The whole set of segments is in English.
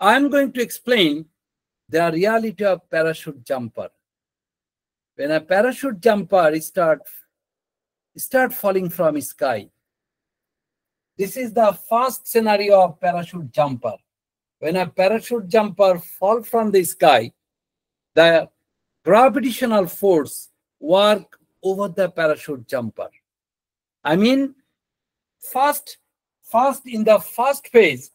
I'm going to explain the reality of parachute jumper. When a parachute jumper start falling from sky, this is the first scenario of parachute jumper. When a parachute jumper fall from the sky, the gravitational force work over the parachute jumper. I mean, first in the first phase,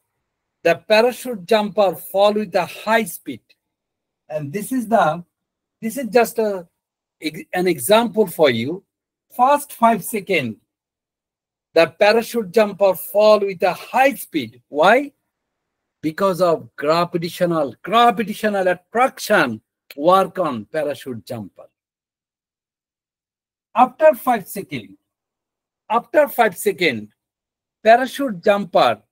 the parachute jumper fall with a high speed, and this is just an example for you. First 5 seconds, the parachute jumper fall with a high speed. Why? Because of gravitational attraction work on parachute jumper. After 5 seconds, parachute jumper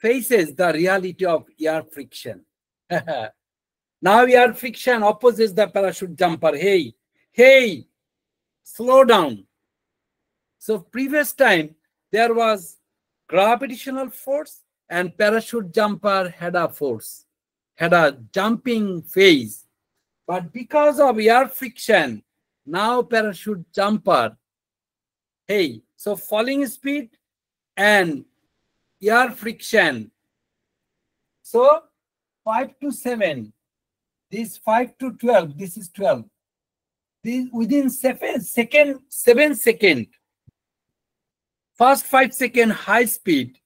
faces the reality of air friction. Now air friction opposes the parachute jumper. Hey, slow down. So previous time, there was gravitational force and parachute jumper had a jumping phase. But because of air friction, now parachute jumper, so falling speed and air friction. So 5 to 7, this 5 to 12, this is 12. This within 7 seconds, first 5 second high speed,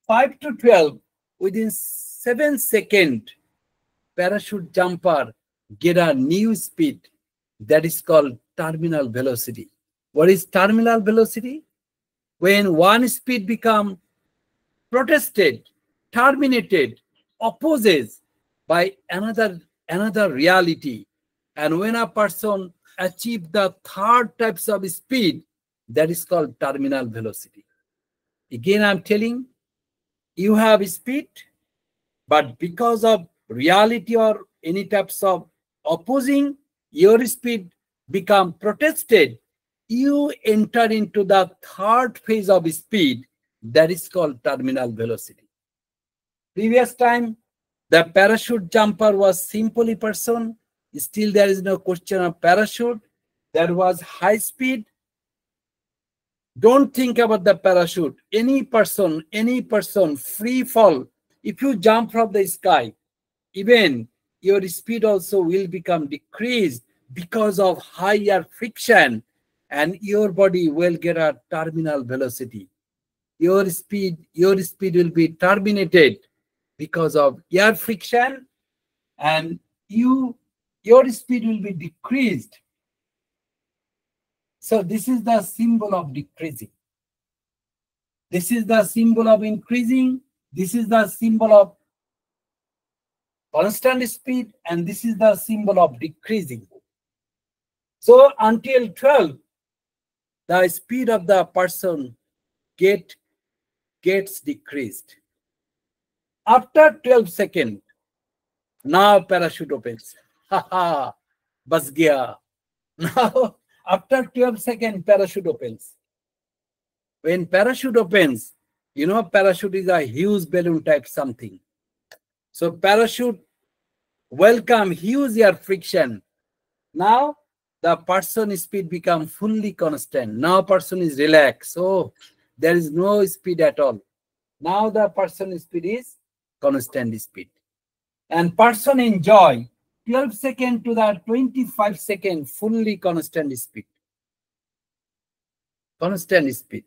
5 to 12, within 7 seconds, parachute jumper get a new speed that is called terminal velocity. What is terminal velocity? When one speed become protested, terminated, opposes by another reality, and when a person achieve the third types of speed, that is called terminal velocity. Again, I'm telling you have speed, but because of reality or any types of opposing, your speed become protested, you enter into the third phase of speed, that is called terminal velocity. Previous time, the parachute jumper was simply person. Still, there is no question of parachute. There was high speed. Don't think about the parachute. Any person, free fall. If you jump from the sky, even your speed also will become decreased because of higher friction, and your body will get a terminal velocity. Your speed will be terminated because of air friction, and your speed will be decreased. So this is the symbol of decreasing. This is the symbol of increasing. This is the symbol of constant speed, and this is the symbol of decreasing. So until 12, the speed of the person gets decreased. After 12 seconds, now parachute opens. Haha, bas gaya. Now, after 12 seconds, parachute opens. When parachute opens, you know, parachute is a huge balloon type something. So parachute welcome huge air friction. Now the person speed become fully constant. Now person is relaxed. So there is no speed at all. Now the person speed is constant speed. And person enjoy 12 seconds to the 25 seconds fully constant speed. Constant speed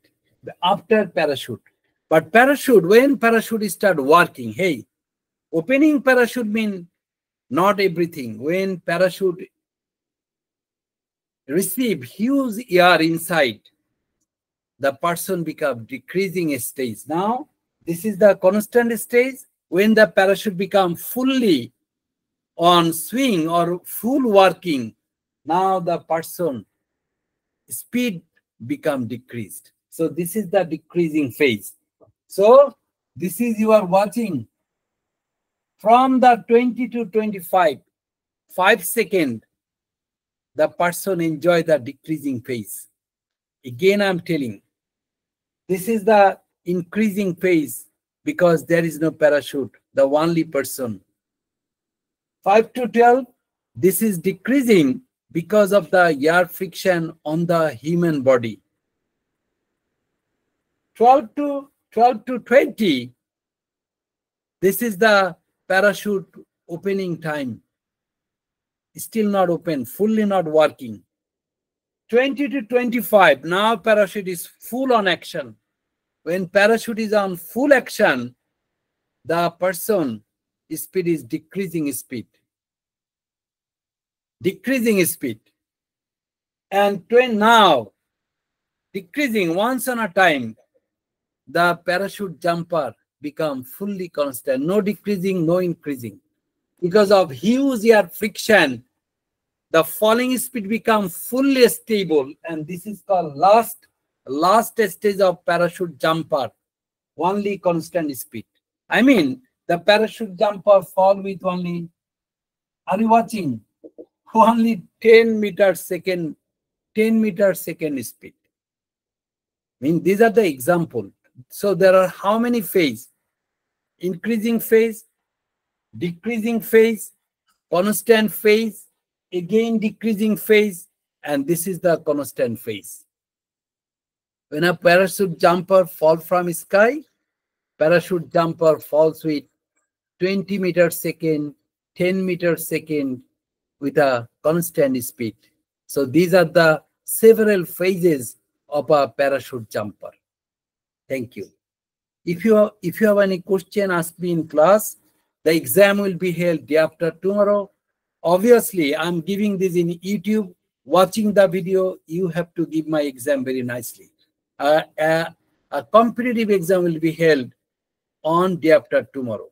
after parachute. But parachute, when parachute start working, opening parachute mean not everything. When parachute receive huge air inside, the person become decreasing stage. Now, this is the constant stage. When the parachute become fully on swing or full working, now the person speed become decreased. So this is the decreasing phase. So this is you are watching from the 20 to 25, 5 seconds, the person enjoy the decreasing phase. Again, I'm telling, this is the increasing phase because there is no parachute, the only person. 5 to 12, this is decreasing because of the air friction on the human body. 12 to 20, this is the parachute opening time. Still not open, fully not working. 20 to 25, now parachute is full on action. When parachute is on full action, the person speed is decreasing speed. Decreasing speed. And now, decreasing once on a time, the parachute jumper become fully constant. No decreasing, no increasing. Because of huge air friction, the falling speed becomes fully stable, and this is called last stage of parachute jumper, only constant speed. I mean, the parachute jumper fall with only, are you watching? Only 10 meters second speed. I mean, these are the example. So there are how many phase? Increasing phase, decreasing phase, constant phase, again decreasing phase, and this is the constant phase. When a parachute jumper falls from sky, parachute jumper falls with 20 meters second, 10 meters second with a constant speed. So these are the several phases of a parachute jumper. Thank you. If you have any question, ask me in class. The exam will be held day after tomorrow. Obviously, I'm giving this in YouTube. Watching the video, you have to give my exam very nicely. A competitive exam will be held on day after tomorrow.